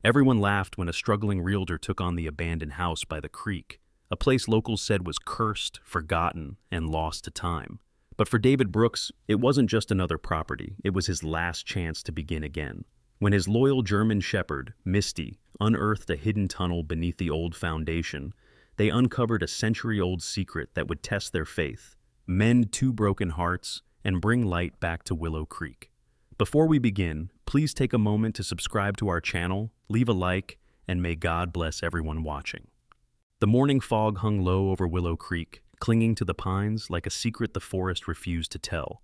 Everyone laughed when a struggling realtor took on the abandoned house by the creek, a place locals said was cursed, forgotten, and lost to time. But for David Brooks, it wasn't just another property, it was his last chance to begin again. When his loyal German shepherd, Misty, unearthed a hidden tunnel beneath the old foundation, they uncovered a century-old secret that would test their faith, mend two broken hearts, and bring light back to Willow Creek. Before we begin, please take a moment to subscribe to our channel, leave a like, and may God bless everyone watching. The morning fog hung low over Willow Creek, clinging to the pines like a secret the forest refused to tell.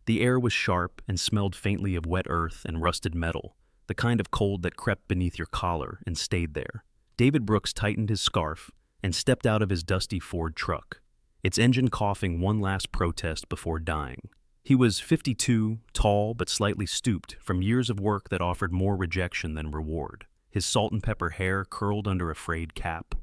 The air was sharp and smelled faintly of wet earth and rusted metal, the kind of cold that crept beneath your collar and stayed there. David Brooks tightened his scarf and stepped out of his dusty Ford truck, its engine coughing one last protest before dying. He was 52, tall but slightly stooped from years of work that offered more rejection than reward. His salt and pepper hair curled under a frayed cap,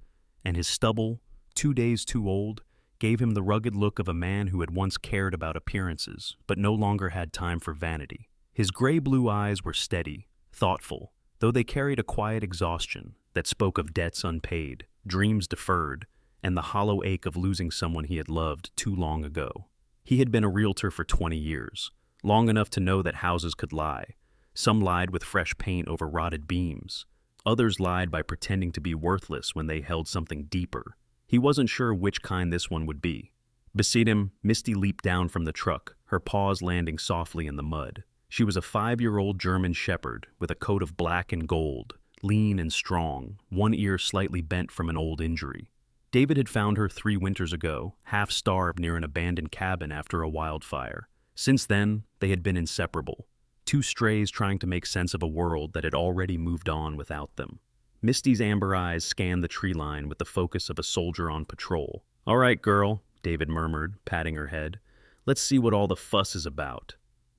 and his stubble, 2 days too old, gave him the rugged look of a man who had once cared about appearances, but no longer had time for vanity. His gray-blue eyes were steady, thoughtful, though they carried a quiet exhaustion that spoke of debts unpaid, dreams deferred, and the hollow ache of losing someone he had loved too long ago. He had been a realtor for 20 years, long enough to know that houses could lie. Some lied with fresh paint over rotted beams. Others lied by pretending to be worthless when they held something deeper. He wasn't sure which kind this one would be. Beside him, Misty leaped down from the truck, her paws landing softly in the mud. She was a 5-year-old German shepherd with a coat of black and gold, lean and strong, one ear slightly bent from an old injury. David had found her 3 winters ago, half-starved near an abandoned cabin after a wildfire. Since then, they had been inseparable, 2 strays trying to make sense of a world that had already moved on without them. Misty's amber eyes scanned the tree line with the focus of a soldier on patrol. "All right, girl," David murmured, patting her head. "Let's see what all the fuss is about."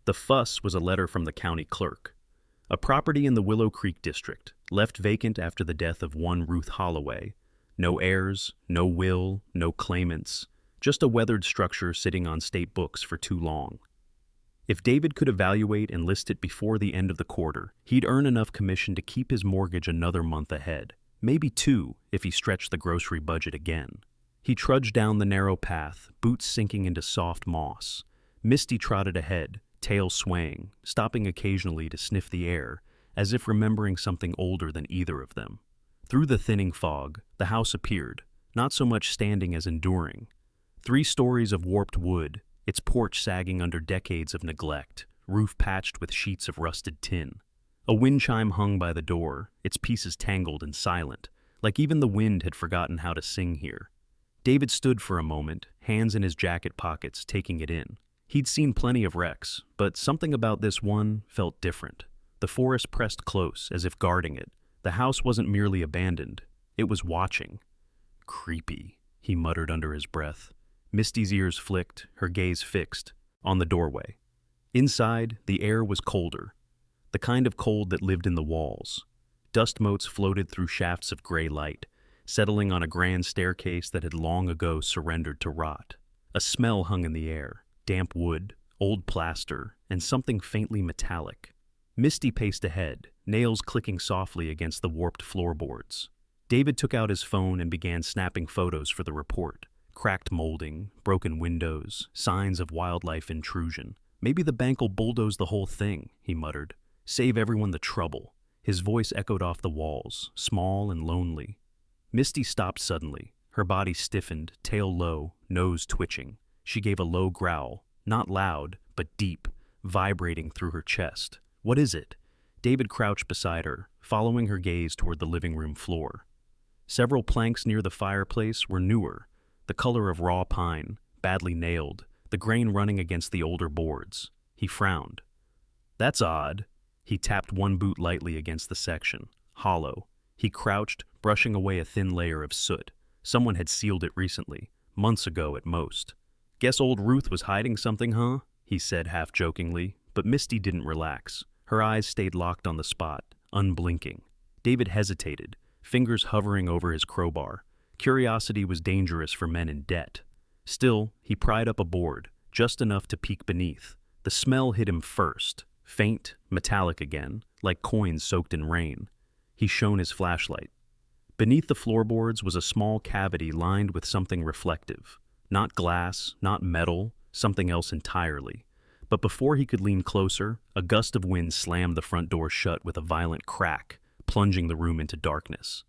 The fuss was a letter from the county clerk. A property in the Willow Creek district, left vacant after the death of one Ruth Holloway. No heirs, no will, no claimants, just a weathered structure sitting on state books for too long. If David could evaluate and list it before the end of the quarter, he'd earn enough commission to keep his mortgage another month ahead, maybe 2 if he stretched the grocery budget again. He trudged down the narrow path, boots sinking into soft moss. Misty trotted ahead, tail swaying, stopping occasionally to sniff the air, as if remembering something older than either of them. Through the thinning fog, the house appeared, not so much standing as enduring. 3 stories of warped wood, its porch sagging under decades of neglect, roof patched with sheets of rusted tin. A wind chime hung by the door, its pieces tangled and silent, like even the wind had forgotten how to sing here. David stood for a moment, hands in his jacket pockets, taking it in. He'd seen plenty of wrecks, but something about this one felt different. The forest pressed close, as if guarding it. The house wasn't merely abandoned, it was watching. "Creepy," he muttered under his breath. Misty's ears flicked, her gaze fixed, on the doorway. Inside, the air was colder, the kind of cold that lived in the walls. Dust motes floated through shafts of gray light, settling on a grand staircase that had long ago surrendered to rot. A smell hung in the air, damp wood, old plaster, and something faintly metallic. Misty paced ahead, nails clicking softly against the warped floorboards. David took out his phone and began snapping photos for the report. Cracked molding, broken windows, signs of wildlife intrusion. "Maybe the bank'll bulldoze the whole thing," he muttered. "Save everyone the trouble." His voice echoed off the walls, small and lonely. Misty stopped suddenly, her body stiffened, tail low, nose twitching. She gave a low growl, not loud, but deep, vibrating through her chest. "What is it?" David crouched beside her, following her gaze toward the living room floor. Several planks near the fireplace were newer, the color of raw pine, badly nailed, the grain running against the older boards. He frowned. "That's odd." He tapped one boot lightly against the section, hollow. He crouched, brushing away a thin layer of soot. Someone had sealed it recently, months ago at most. "Guess old Ruth was hiding something, huh?" he said half-jokingly, but Misty didn't relax. Her eyes stayed locked on the spot, unblinking. David hesitated, fingers hovering over his crowbar. Curiosity was dangerous for men in debt. Still, he pried up a board, just enough to peek beneath. The smell hit him first, faint, metallic again, like coins soaked in rain. He shone his flashlight. Beneath the floorboards was a small cavity lined with something reflective. Not glass, not metal, something else entirely. But before he could lean closer, a gust of wind slammed the front door shut with a violent crack, plunging the room into darkness.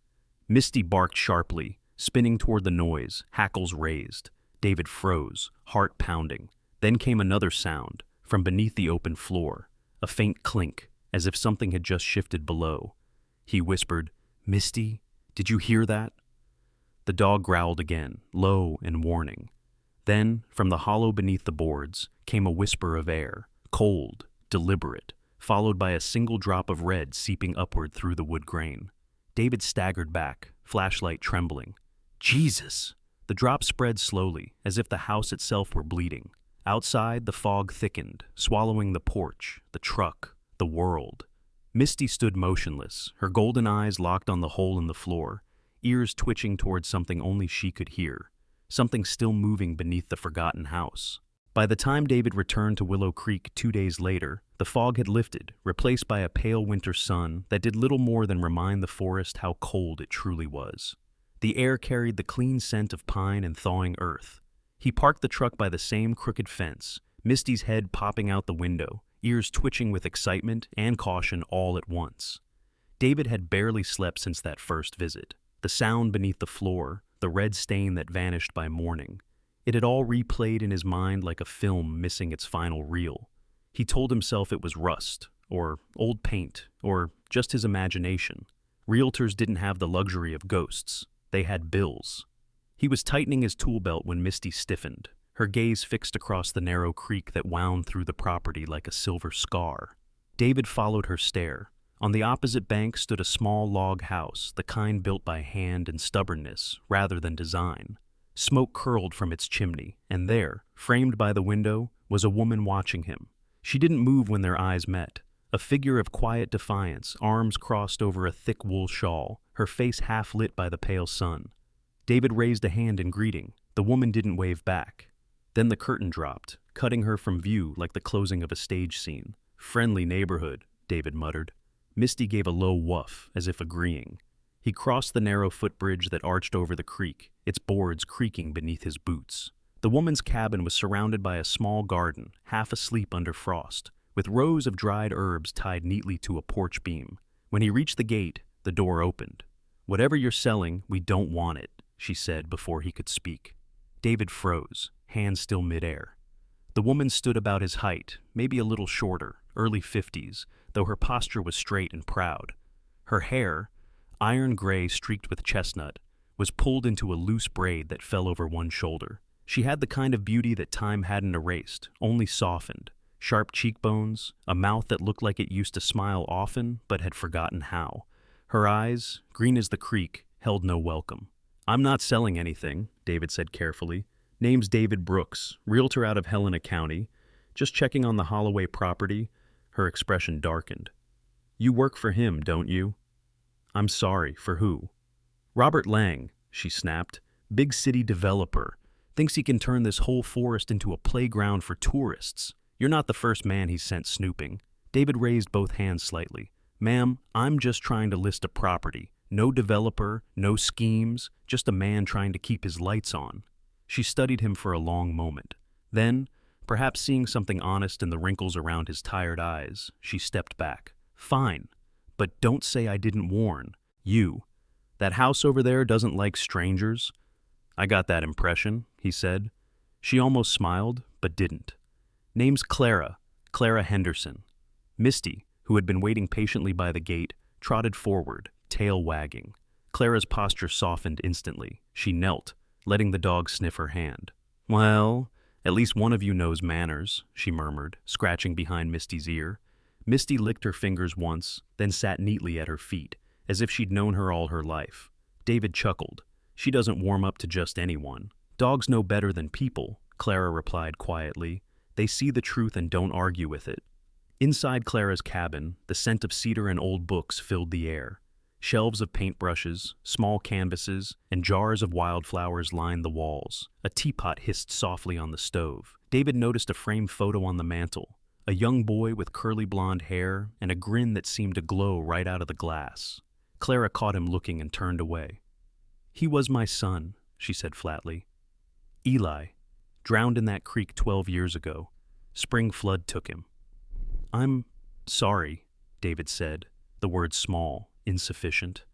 Misty barked sharply, spinning toward the noise, hackles raised. David froze, heart pounding. Then came another sound, from beneath the open floor, a faint clink, as if something had just shifted below. He whispered, "Misty, did you hear that?" The dog growled again, low and warning. Then, from the hollow beneath the boards, came a whisper of air, cold, deliberate, followed by a single drop of red seeping upward through the wood grain. David staggered back, flashlight trembling. Jesus! The drop spread slowly, as if the house itself were bleeding. Outside, the fog thickened, swallowing the porch, the truck, the world. Misty stood motionless, her golden eyes locked on the hole in the floor, ears twitching toward something only she could hear, something still moving beneath the forgotten house. By the time David returned to Willow Creek 2 days later, the fog had lifted, replaced by a pale winter sun that did little more than remind the forest how cold it truly was. The air carried the clean scent of pine and thawing earth. He parked the truck by the same crooked fence, Misty's head popping out the window, ears twitching with excitement and caution all at once. David had barely slept since that first visit. The sound beneath the floor, the red stain that vanished by morning. It had all replayed in his mind like a film missing its final reel. He told himself it was rust, or old paint, or just his imagination. Realtors didn't have the luxury of ghosts. They had bills. He was tightening his tool belt when Misty stiffened, her gaze fixed across the narrow creek that wound through the property like a silver scar. David followed her stare. On the opposite bank stood a small log house, the kind built by hand and stubbornness rather than design. Smoke curled from its chimney, and there, framed by the window, was a woman watching him. She didn't move when their eyes met. A figure of quiet defiance, arms crossed over a thick wool shawl, her face half lit by the pale sun. David raised a hand in greeting. The woman didn't wave back. Then the curtain dropped, cutting her from view like the closing of a stage scene. "Friendly neighborhood," David muttered. Misty gave a low woof, as if agreeing. He crossed the narrow footbridge that arched over the creek, its boards creaking beneath his boots. The woman's cabin was surrounded by a small garden, half asleep under frost, with rows of dried herbs tied neatly to a porch beam. When he reached the gate, the door opened. "Whatever you're selling, we don't want it," she said before he could speak. David froze, hands still midair. The woman stood about his height, maybe a little shorter, early 50s, though her posture was straight and proud. Her hair, iron gray streaked with chestnut, was pulled into a loose braid that fell over one shoulder. She had the kind of beauty that time hadn't erased, only softened. Sharp cheekbones, a mouth that looked like it used to smile often but had forgotten how. Her eyes, green as the creek, held no welcome. "I'm not selling anything," David said carefully. "Name's David Brooks, realtor out of Helena County. Just checking on the Holloway property." Her expression darkened. "You work for him, don't you?" "I'm sorry, for who?" "Robert Lang," she snapped. "Big city developer. Thinks he can turn this whole forest into a playground for tourists. You're not the first man he's sent snooping." David raised both hands slightly. "Ma'am, I'm just trying to list a property. No developer, no schemes, just a man trying to keep his lights on." She studied him for a long moment. Then, perhaps seeing something honest in the wrinkles around his tired eyes, she stepped back. "Fine, but don't say I didn't warn. You. That house over there doesn't like strangers." "I got that impression," he said. She almost smiled, but didn't. "Name's Clara Henderson." Misty, who had been waiting patiently by the gate, trotted forward, tail wagging. Clara's posture softened instantly. She knelt, letting the dog sniff her hand. "Well, at least one of you knows manners," she murmured, scratching behind Misty's ear. Misty licked her fingers once, then sat neatly at her feet, as if she'd known her all her life. David chuckled. "She doesn't warm up to just anyone. Dogs know better than people," Clara replied quietly. "They see the truth and don't argue with it." Inside Clara's cabin, the scent of cedar and old books filled the air. Shelves of paintbrushes, small canvases, and jars of wildflowers lined the walls. A teapot hissed softly on the stove. David noticed a framed photo on the mantel, a young boy with curly blonde hair and a grin that seemed to glow right out of the glass. Clara caught him looking and turned away. "He was my son," she said flatly. "Eli, drowned in that creek 12 years ago. Spring flood took him." "I'm sorry," David said, the words small, insufficient.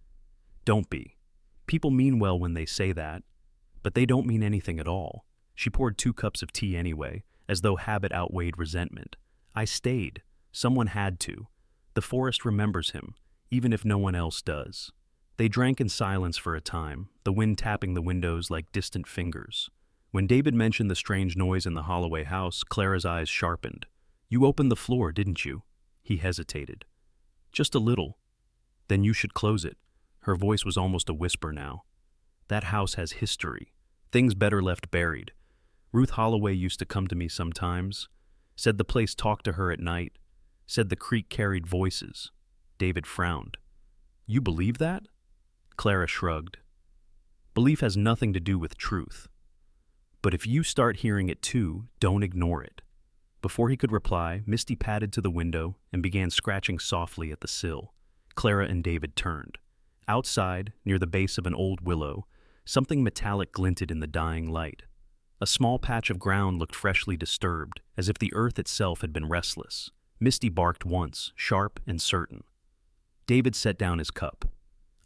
"Don't be. People mean well when they say that, but they don't mean anything at all." She poured 2 cups of tea anyway, as though habit outweighed resentment. "I stayed. Someone had to. The forest remembers him, even if no one else does." They drank in silence for a time, the wind tapping the windows like distant fingers. When David mentioned the strange noise in the Holloway house, Clara's eyes sharpened. "You opened the floor, didn't you?" He hesitated. "Just a little." "Then you should close it." Her voice was almost a whisper now. "That house has history. Things better left buried. Ruth Holloway used to come to me sometimes. Said the place talked to her at night. Said the creek carried voices." David frowned. "You believe that?" Clara shrugged. "Belief has nothing to do with truth. But if you start hearing it too, don't ignore it." Before he could reply, Misty padded to the window and began scratching softly at the sill. Clara and David turned. Outside, near the base of an old willow, something metallic glinted in the dying light. A small patch of ground looked freshly disturbed, as if the earth itself had been restless. Misty barked once, sharp and certain. David set down his cup.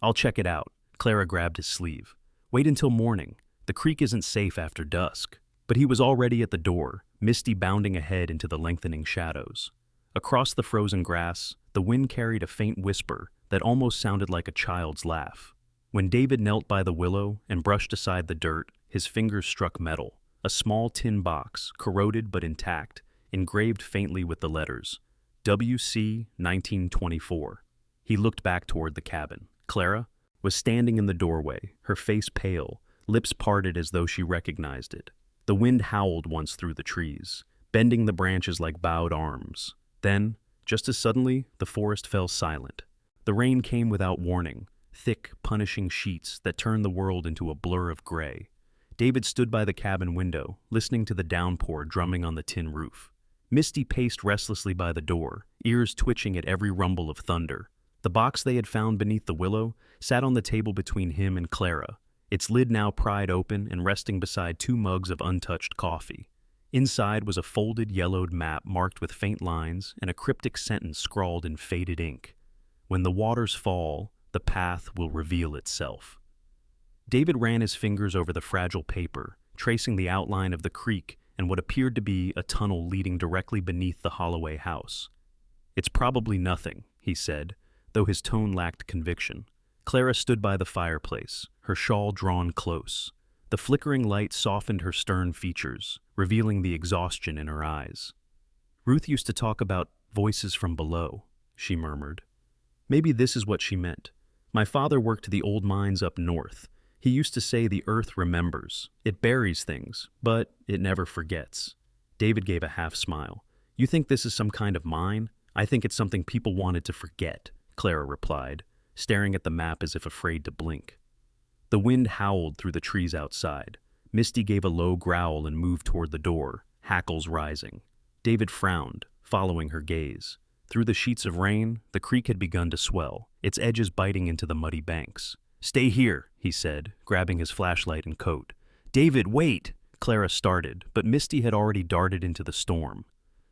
"I'll check it out." Clara grabbed his sleeve. "Wait until morning. The creek isn't safe after dusk." But he was already at the door, Misty bounding ahead into the lengthening shadows. Across the frozen grass, the wind carried a faint whisper that almost sounded like a child's laugh. When David knelt by the willow and brushed aside the dirt, his fingers struck metal. A small tin box, corroded but intact, engraved faintly with the letters, WC 1924. He looked back toward the cabin. Clara was standing in the doorway, her face pale, lips parted as though she recognized it. The wind howled once through the trees, bending the branches like bowed arms. Then, just as suddenly, the forest fell silent. The rain came without warning, thick, punishing sheets that turned the world into a blur of gray. David stood by the cabin window, listening to the downpour drumming on the tin roof. Misty paced restlessly by the door, ears twitching at every rumble of thunder. The box they had found beneath the willow sat on the table between him and Clara, its lid now pried open and resting beside 2 mugs of untouched coffee. Inside was a folded, yellowed map marked with faint lines and a cryptic sentence scrawled in faded ink. "When the waters fall, the path will reveal itself." David ran his fingers over the fragile paper, tracing the outline of the creek and what appeared to be a tunnel leading directly beneath the Holloway house. "It's probably nothing," he said, though his tone lacked conviction. Clara stood by the fireplace, her shawl drawn close. The flickering light softened her stern features, revealing the exhaustion in her eyes. "Ruth used to talk about voices from below," she murmured. Maybe this is what she meant. "My father worked the old mines up north. He used to say the earth remembers. It buries things, but it never forgets." David gave a half smile. "You think this is some kind of mine? I think it's something people wanted to forget," Clara replied, staring at the map as if afraid to blink. The wind howled through the trees outside. Misty gave a low growl and moved toward the door, hackles rising. David frowned, following her gaze. Through the sheets of rain, the creek had begun to swell, its edges biting into the muddy banks. "Stay here," he said, grabbing his flashlight and coat. "David, wait!" Clara started, but Misty had already darted into the storm.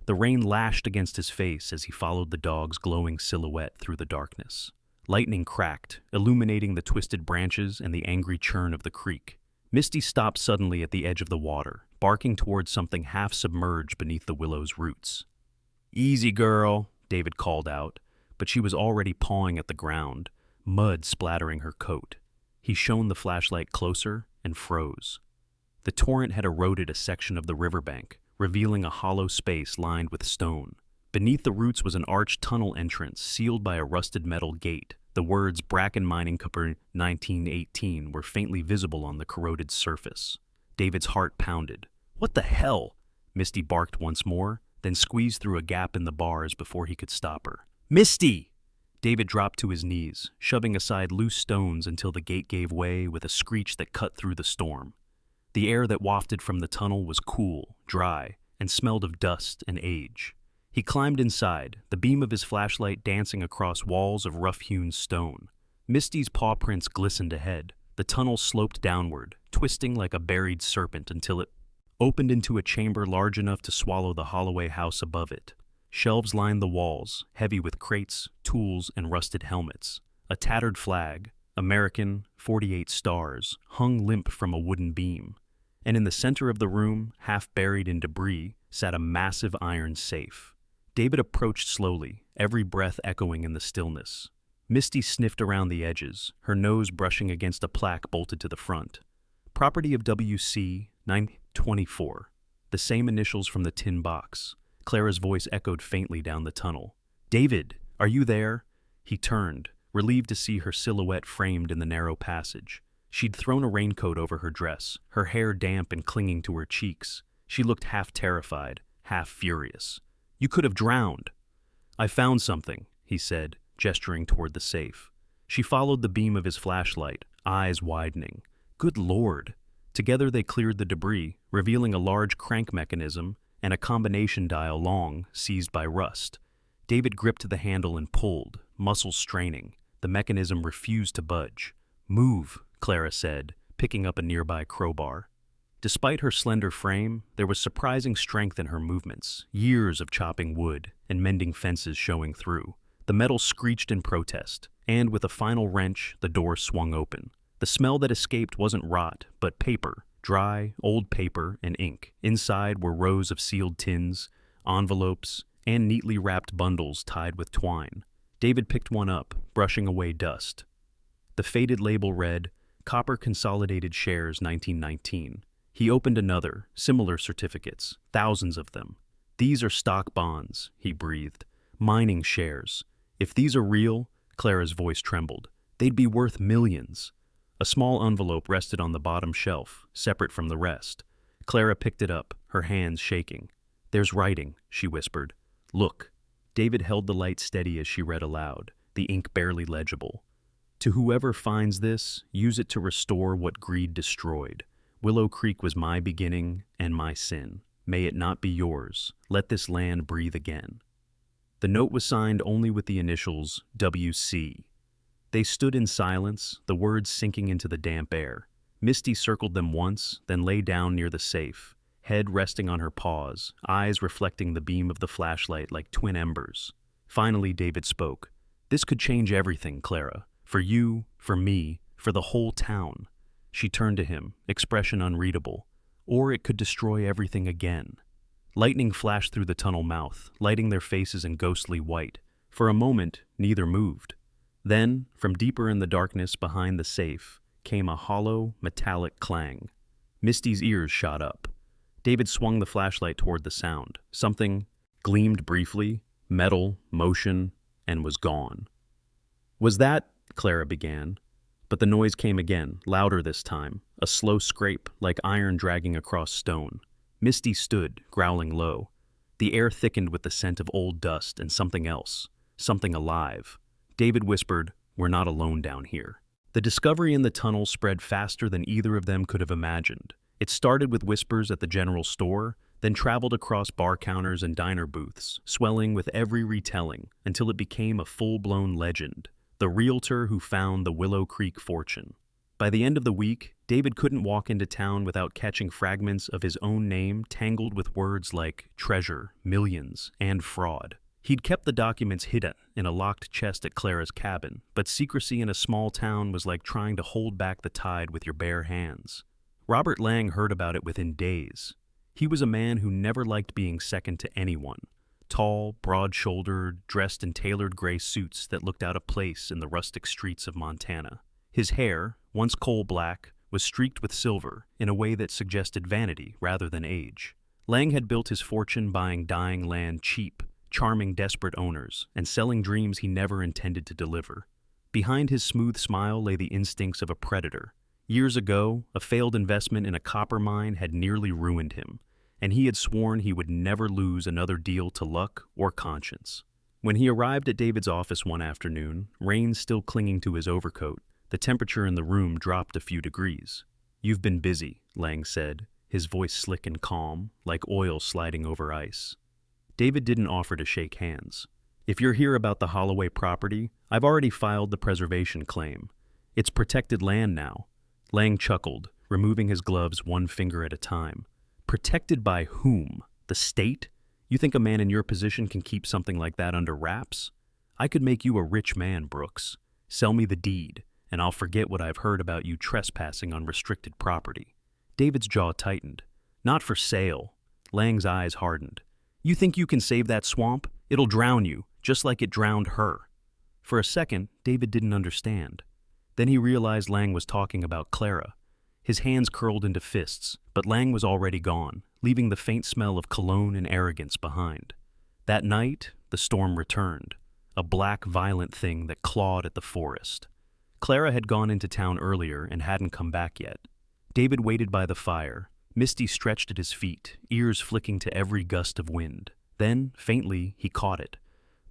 The rain lashed against his face as he followed the dog's glowing silhouette through the darkness. Lightning cracked, illuminating the twisted branches and the angry churn of the creek. Misty stopped suddenly at the edge of the water, barking towards something half submerged beneath the willow's roots. "Easy, girl," David called out, but she was already pawing at the ground, mud splattering her coat. He shone the flashlight closer and froze. The torrent had eroded a section of the riverbank, revealing a hollow space lined with stone. Beneath the roots was an arched tunnel entrance sealed by a rusted metal gate. The words Bracken Mining Company 1918 were faintly visible on the corroded surface. David's heart pounded. "What the hell?" Misty barked once more, then squeezed through a gap in the bars before he could stop her. "Misty!" David dropped to his knees, shoving aside loose stones until the gate gave way with a screech that cut through the storm. The air that wafted from the tunnel was cool, dry, and smelled of dust and age. He climbed inside, the beam of his flashlight dancing across walls of rough-hewn stone. Misty's paw prints glistened ahead. The tunnel sloped downward, twisting like a buried serpent until it opened into a chamber large enough to swallow the Holloway house above it. Shelves lined the walls, heavy with crates, tools, and rusted helmets. A tattered flag, American 48 stars, hung limp from a wooden beam. And in the center of the room, half buried in debris, sat a massive iron safe. David approached slowly, every breath echoing in the stillness. Misty sniffed around the edges, her nose brushing against a plaque bolted to the front. Property of WC 924, the same initials from the tin box. Clara's voice echoed faintly down the tunnel. "David, are you there?" He turned, relieved to see her silhouette framed in the narrow passage. She'd thrown a raincoat over her dress, her hair damp and clinging to her cheeks. She looked half terrified, half furious. "You could have drowned." "I found something," he said, gesturing toward the safe. She followed the beam of his flashlight, eyes widening. Good Lord! Together they cleared the debris, revealing a large crank mechanism and a combination dial long, seized by rust. David gripped the handle and pulled, muscles straining. The mechanism refused to budge. "Move," Clara said, picking up a nearby crowbar. Despite her slender frame, there was surprising strength in her movements, years of chopping wood and mending fences showing through. The metal screeched in protest, and with a final wrench, the door swung open. The smell that escaped wasn't rot, but paper, dry, old paper and ink. Inside were rows of sealed tins, envelopes, and neatly wrapped bundles tied with twine. David picked one up, brushing away dust. The faded label read, "Copper Consolidated Shares 1919. He opened another, similar certificates, thousands of them. "These are stock bonds," he breathed. "Mining shares. If these are real," Clara's voice trembled, "they'd be worth millions." A small envelope rested on the bottom shelf, separate from the rest. Clara picked it up, her hands shaking. "There's writing," she whispered. "Look." David held the light steady as she read aloud, the ink barely legible. "To whoever finds this, use it to restore what greed destroyed. Willow Creek was my beginning and my sin. May it not be yours. Let this land breathe again." The note was signed only with the initials WC. They stood in silence, the words sinking into the damp air. Misty circled them once, then lay down near the safe, head resting on her paws, eyes reflecting the beam of the flashlight like twin embers. Finally, David spoke. "This could change everything, Clara. For you, for me, for the whole town." She turned to him, expression unreadable. "Or it could destroy everything again." Lightning flashed through the tunnel mouth, lighting their faces in ghostly white. For a moment, neither moved. Then, from deeper in the darkness behind the safe, came a hollow, metallic clang. Misty's ears shot up. David swung the flashlight toward the sound. Something gleamed briefly, metal, motion, and was gone. "Was that—" Clara began. But the noise came again, louder this time, a slow scrape like iron dragging across stone. Misty stood, growling low. The air thickened with the scent of old dust and something else, something alive. David whispered, "We're not alone down here." The discovery in the tunnel spread faster than either of them could have imagined. It started with whispers at the general store, then traveled across bar counters and diner booths, swelling with every retelling until it became a full-blown legend. The realtor who found the Willow Creek fortune. By the end of the week, David couldn't walk into town without catching fragments of his own name tangled with words like treasure, millions, and fraud. He'd kept the documents hidden in a locked chest at Clara's cabin, but secrecy in a small town was like trying to hold back the tide with your bare hands. Robert Lang heard about it within days. He was a man who never liked being second to anyone. Tall, broad-shouldered, dressed in tailored gray suits that looked out of place in the rustic streets of Montana. His hair, once coal-black, was streaked with silver in a way that suggested vanity rather than age. Lang had built his fortune buying dying land cheap, charming desperate owners, and selling dreams he never intended to deliver. Behind his smooth smile lay the instincts of a predator. Years ago, a failed investment in a copper mine had nearly ruined him, and he had sworn he would never lose another deal to luck or conscience. When he arrived at David's office one afternoon, rain still clinging to his overcoat, the temperature in the room dropped a few degrees. "You've been busy," Lang said, his voice slick and calm, like oil sliding over ice. David didn't offer to shake hands. If you're here about the Holloway property, I've already filed the preservation claim. It's protected land now. Lang chuckled, removing his gloves one finger at a time. Protected by whom? The state? You think a man in your position can keep something like that under wraps? I could make you a rich man, Brooks. Sell me the deed, and I'll forget what I've heard about you trespassing on restricted property. David's jaw tightened. Not for sale. Lang's eyes hardened. You think you can save that swamp? It'll drown you, just like it drowned her. For a second, David didn't understand. Then he realized Lang was talking about Clara. His hands curled into fists, but Lang was already gone, leaving the faint smell of cologne and arrogance behind. That night, the storm returned, a black, violent thing that clawed at the forest. Clara had gone into town earlier and hadn't come back yet. David waited by the fire. Misty stretched at his feet, ears flicking to every gust of wind. Then, faintly, he caught it.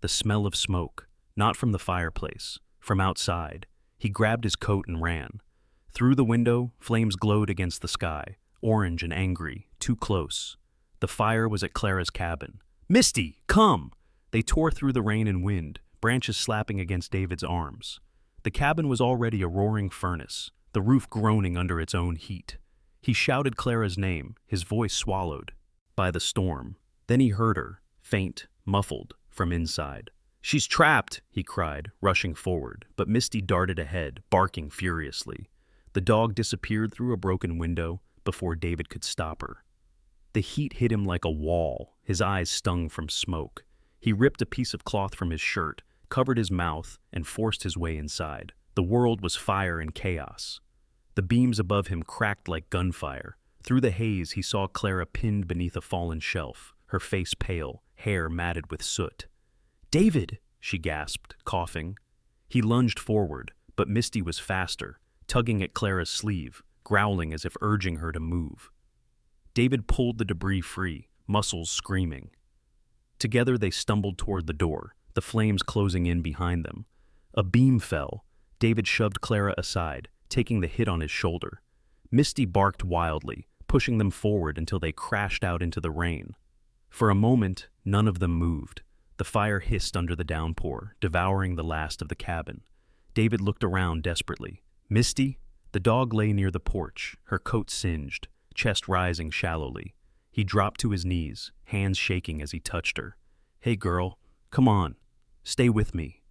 The smell of smoke, not from the fireplace, from outside. He grabbed his coat and ran. Through the window, flames glowed against the sky, orange and angry, too close. The fire was at Clara's cabin. "Misty, come!" They tore through the rain and wind, branches slapping against David's arms. The cabin was already a roaring furnace, the roof groaning under its own heat. He shouted Clara's name, his voice swallowed by the storm. Then he heard her, faint, muffled, from inside. "She's trapped!" he cried, rushing forward, but Misty darted ahead, barking furiously. The dog disappeared through a broken window before David could stop her. The heat hit him like a wall, his eyes stung from smoke. He ripped a piece of cloth from his shirt, covered his mouth, and forced his way inside. The world was fire and chaos. The beams above him cracked like gunfire. Through the haze, he saw Clara pinned beneath a fallen shelf, her face pale, hair matted with soot. "David!" she gasped, coughing. He lunged forward, but Misty was faster, tugging at Clara's sleeve, growling as if urging her to move. David pulled the debris free, muscles screaming. Together they stumbled toward the door, the flames closing in behind them. A beam fell. David shoved Clara aside, taking the hit on his shoulder. Misty barked wildly, pushing them forward until they crashed out into the rain. For a moment, none of them moved. The fire hissed under the downpour, devouring the last of the cabin. David looked around desperately. "Misty?" The dog lay near the porch, her coat singed, chest rising shallowly. He dropped to his knees, hands shaking as he touched her. "Hey girl, come on, stay with me."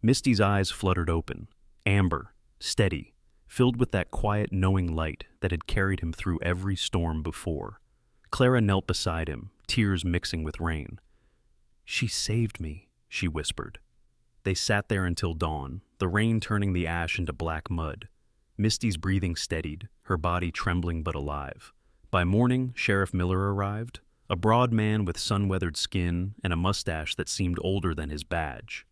Misty's eyes fluttered open, amber, steady, filled with that quiet knowing light that had carried him through every storm before. Clara knelt beside him, tears mixing with rain. "She saved me," she whispered. They sat there until dawn, the rain turning the ash into black mud. Misty's breathing steadied, her body trembling but alive. By morning, Sheriff Miller arrived, a broad man with sun-weathered skin and a mustache that seemed older than his badge.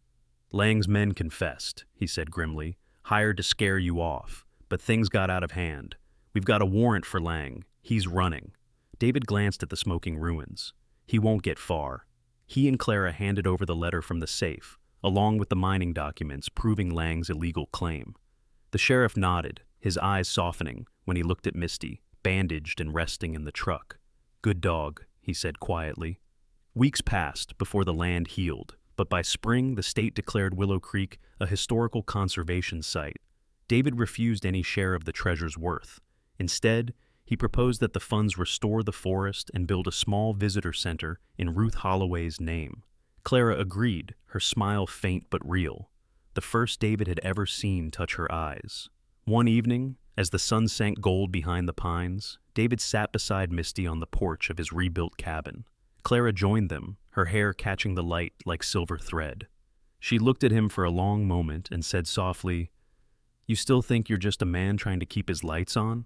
"Lang's men confessed," he said grimly, "hired to scare you off, but things got out of hand. We've got a warrant for Lang. He's running." David glanced at the smoking ruins. He won't get far. He and Clara handed over the letter from the safe, along with the mining documents proving Lang's illegal claim. The sheriff nodded, his eyes softening when he looked at Misty, bandaged and resting in the truck. "Good dog," he said quietly. Weeks passed before the land healed, but by spring the state declared Willow Creek a historical conservation site. David refused any share of the treasure's worth. Instead, he proposed that the funds restore the forest and build a small visitor center in Ruth Holloway's name. Clara agreed, her smile faint but real, the first David had ever seen touch her eyes. One evening, as the sun sank gold behind the pines, David sat beside Misty on the porch of his rebuilt cabin. Clara joined them, her hair catching the light like silver thread. She looked at him for a long moment and said softly, "You still think you're just a man trying to keep his lights on?"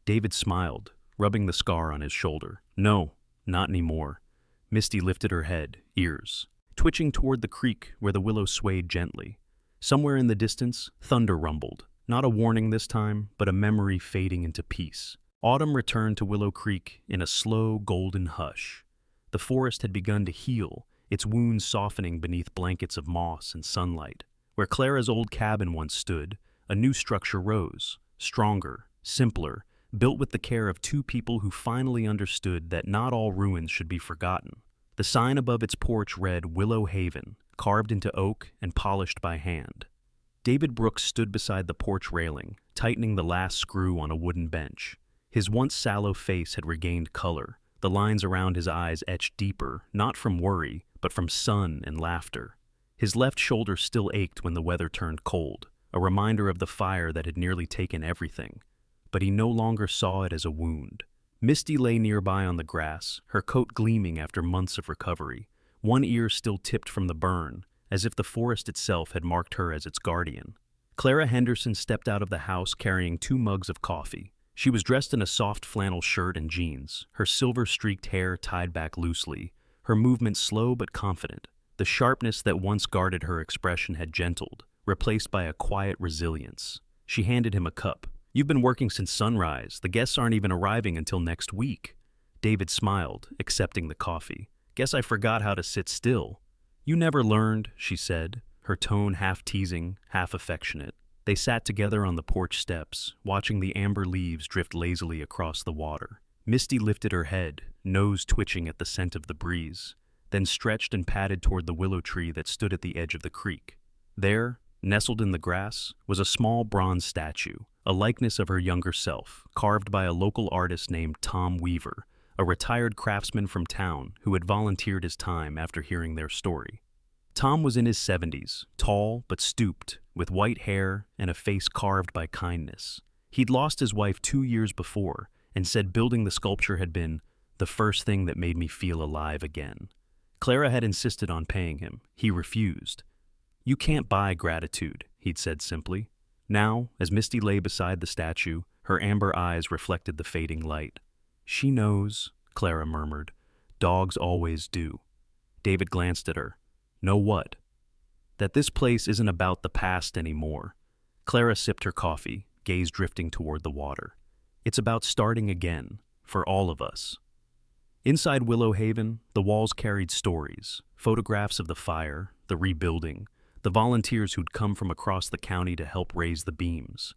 David smiled, rubbing the scar on his shoulder. "No, not anymore." Misty lifted her head, ears, twitching toward the creek where the willow swayed gently. Somewhere in the distance, thunder rumbled. Not a warning this time, but a memory fading into peace. Autumn returned to Willow Creek in a slow, golden hush. The forest had begun to heal, its wounds softening beneath blankets of moss and sunlight. Where Clara's old cabin once stood, a new structure rose, stronger, simpler, built with the care of two people who finally understood that not all ruins should be forgotten. The sign above its porch read Willow Haven, carved into oak and polished by hand. David Brooks stood beside the porch railing, tightening the last screw on a wooden bench. His once sallow face had regained color, the lines around his eyes etched deeper, not from worry, but from sun and laughter. His left shoulder still ached when the weather turned cold, a reminder of the fire that had nearly taken everything. But he no longer saw it as a wound. Misty lay nearby on the grass, her coat gleaming after months of recovery, one ear still tipped from the burn, as if the forest itself had marked her as its guardian. Clara Henderson stepped out of the house carrying 2 mugs of coffee. She was dressed in a soft flannel shirt and jeans, her silver-streaked hair tied back loosely, her movement slow but confident. The sharpness that once guarded her expression had gentled, replaced by a quiet resilience. She handed him a cup. "You've been working since sunrise. The guests aren't even arriving until next week." David smiled, accepting the coffee. "Guess I forgot how to sit still." "You never learned," she said, her tone half teasing, half affectionate. They sat together on the porch steps, watching the amber leaves drift lazily across the water. Misty lifted her head, nose twitching at the scent of the breeze, then stretched and padded toward the willow tree that stood at the edge of the creek. There, nestled in the grass, was a small bronze statue, a likeness of her younger self, carved by a local artist named Tom Weaver, a retired craftsman from town who had volunteered his time after hearing their story. Tom was in his 70s, tall but stooped, with white hair and a face carved by kindness. He'd lost his wife 2 years before and said building the sculpture had been the first thing that made me feel alive again. Clara had insisted on paying him. He refused. "You can't buy gratitude," he'd said simply. Now, as Misty lay beside the statue, her amber eyes reflected the fading light. "She knows," Clara murmured. "Dogs always do." David glanced at her. "Know what?" "That this place isn't about the past anymore." Clara sipped her coffee, gaze drifting toward the water. "It's about starting again, for all of us." Inside Willow Haven, the walls carried stories, photographs of the fire, the rebuilding, the volunteers who'd come from across the county to help raise the beams.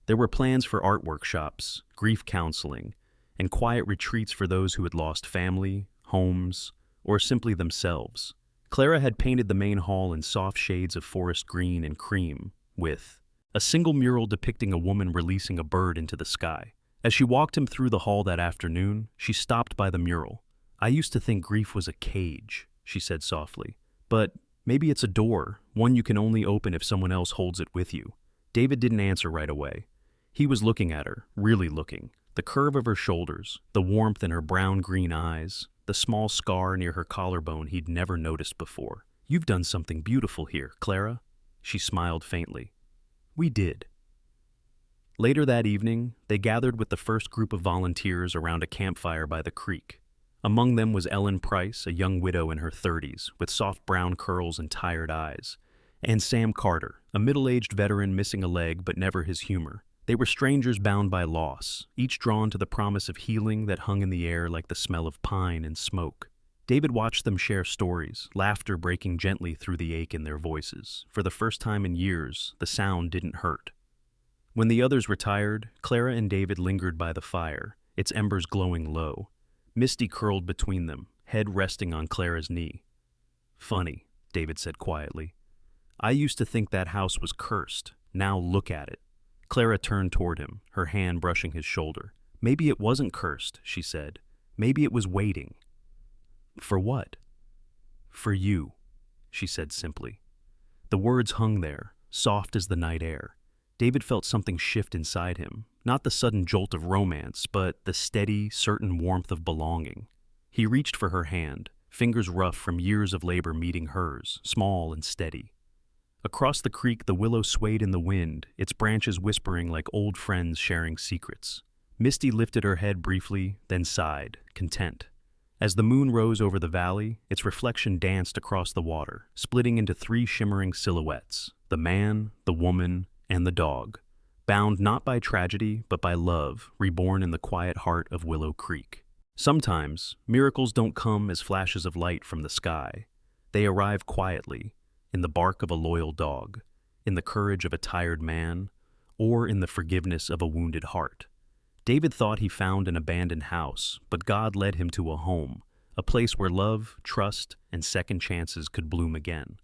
There were plans for art workshops, grief counseling, and quiet retreats for those who had lost family, homes, or simply themselves. Clara had painted the main hall in soft shades of forest green and cream, with a single mural depicting a woman releasing a bird into the sky. As she walked him through the hall that afternoon, she stopped by the mural. "I used to think grief was a cage," she said softly. "But maybe it's a door, one you can only open if someone else holds it with you." David didn't answer right away. He was looking at her, really looking. The curve of her shoulders, the warmth in her brown-green eyes, the small scar near her collarbone he'd never noticed before. "You've done something beautiful here, Clara." She smiled faintly. "We did." Later that evening, they gathered with the first group of volunteers around a campfire by the creek. Among them was Ellen Price, a young widow in her 30s, with soft brown curls and tired eyes, and Sam Carter, a middle-aged veteran missing a leg but never his humor. They were strangers bound by loss, each drawn to the promise of healing that hung in the air like the smell of pine and smoke. David watched them share stories, laughter breaking gently through the ache in their voices. For the first time in years, the sound didn't hurt. When the others retired, Clara and David lingered by the fire, its embers glowing low. Misty curled between them, head resting on Clara's knee. "Funny," David said quietly. "I used to think that house was cursed. Now look at it." Clara turned toward him, her hand brushing his shoulder. "Maybe it wasn't cursed," she said. "Maybe it was waiting." "For what?" "For you," she said simply. The words hung there, soft as the night air. David felt something shift inside him, not the sudden jolt of romance, but the steady, certain warmth of belonging. He reached for her hand, fingers rough from years of labor meeting hers, small and steady. Across the creek, the willow swayed in the wind, its branches whispering like old friends sharing secrets. Misty lifted her head briefly, then sighed, content. As the moon rose over the valley, its reflection danced across the water, splitting into 3 shimmering silhouettes: the man, the woman, and the dog, bound not by tragedy but by love, reborn in the quiet heart of Willow Creek. Sometimes, miracles don't come as flashes of light from the sky. They arrive quietly, in the bark of a loyal dog, in the courage of a tired man, or in the forgiveness of a wounded heart. David thought he found an abandoned house, but God led him to a home, a place where love, trust, and second chances could bloom again.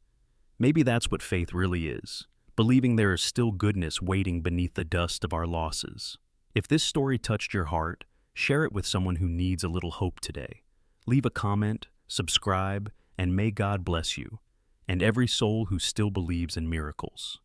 Maybe that's what faith really is, believing there is still goodness waiting beneath the dust of our losses. If this story touched your heart, share it with someone who needs a little hope today. Leave a comment, subscribe, and may God bless you, and every soul who still believes in miracles.